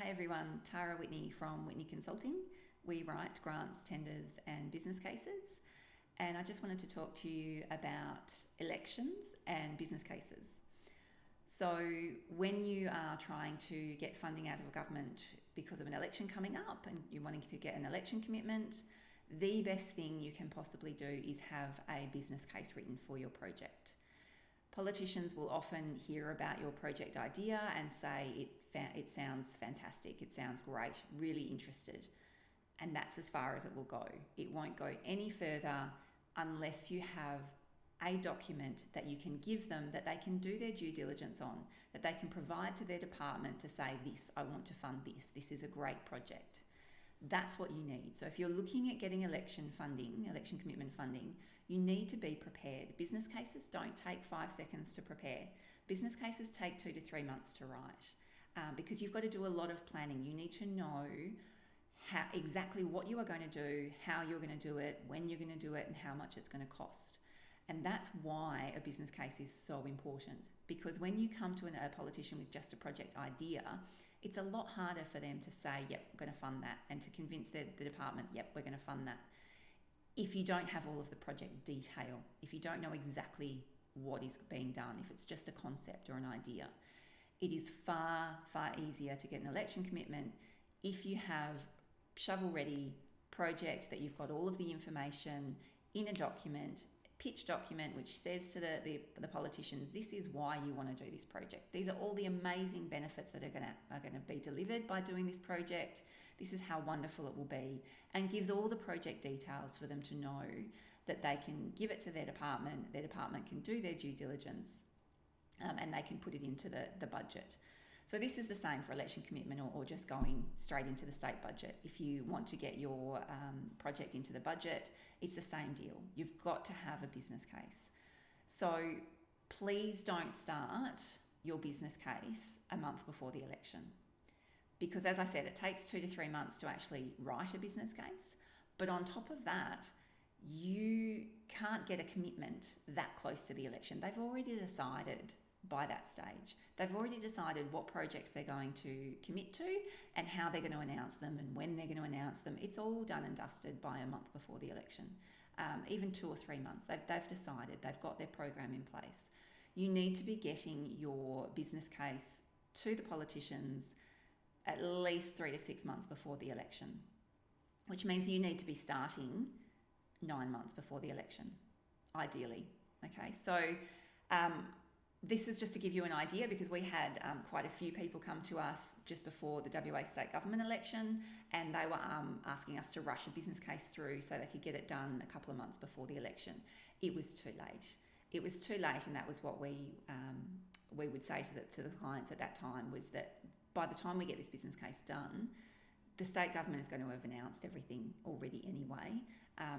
Hi everyone, Tara Whitney from Whitney Consulting. We write grants, tenders and business cases. And I just wanted to talk to you about elections and business cases. So when you are trying to get funding out of a government because of an election coming up and you're wanting to get an election commitment, the best thing you can possibly do is have a business case written for your project. Politicians will often hear about your project idea and say it sounds fantastic, it sounds great, really interested. And that's as far as it will go. It won't go any further unless you have a document that you can give them that they can do their due diligence on, that they can provide to their department to say, this, I want to fund this is a great project. That's what you need. So if you're looking at getting election commitment funding, you need to be prepared. Business cases don't take 5 seconds to prepare. Business cases take 2 to 3 months to write because you've got to do a lot of planning. You need to know exactly what you are going to do, how you're going to do it, when you're going to do it, and how much it's going to cost. And that's why a business case is so important, because when you come to a politician with just a project idea, it's a lot harder for them to say, yep, we're going to fund that, and to convince the department, yep, we're going to fund that. If you don't have all of the project detail, if you don't know exactly what is being done, if it's just a concept or an idea, it is far, far easier to get an election commitment if you have shovel-ready project that you've got all of the information in a document, pitch document, which says to the politicians, this is why you want to do this project. These are all the amazing benefits that are going to be delivered by doing this project. This is how wonderful it will be, and gives all the project details for them to know that they can give it to their department can do their due diligence, and they can put it into the budget. So this is the same for election commitment or just going straight into the state budget. If you want to get your project into the budget, it's the same deal. You've got to have a business case. So please don't start your business case a month before the election, because as I said, it takes 2 to 3 months to actually write a business case. But on top of that, you can't get a commitment that close to the election. They've already decided by that stage. They've already decided what projects they're going to commit to and how they're going to announce them and when they're going to announce them. It's all done and dusted by a month before the election, even 2 or 3 months. They've decided, they've got their program in place. You need to be getting your business case to the politicians at least 3 to 6 months before the election, which means you need to be starting 9 months before the election, ideally. Okay, so this is just to give you an idea, because we had quite a few people come to us just before the WA state government election, and they were asking us to rush a business case through so they could get it done a couple of months before the election. It was too late. It was too late, and that was what we would say to the clients at that time, was that by the time we get this business case done, the state government is going to have announced everything already anyway.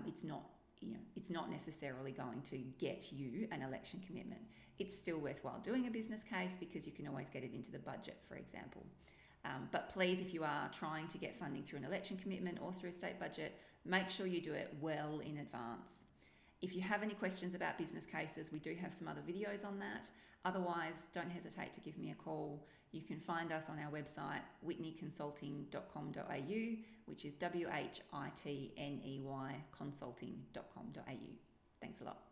It's not necessarily going to get you an election commitment. It's still worthwhile doing a business case because you can always get it into the budget, for example. But please, if you are trying to get funding through an election commitment or through a state budget, make sure you do it well in advance. If you have any questions about business cases, we do have some other videos on that. Otherwise, don't hesitate to give me a call. You can find us on our website, whitneyconsulting.com.au, which is WHITNEY consulting.com.au. Thanks a lot.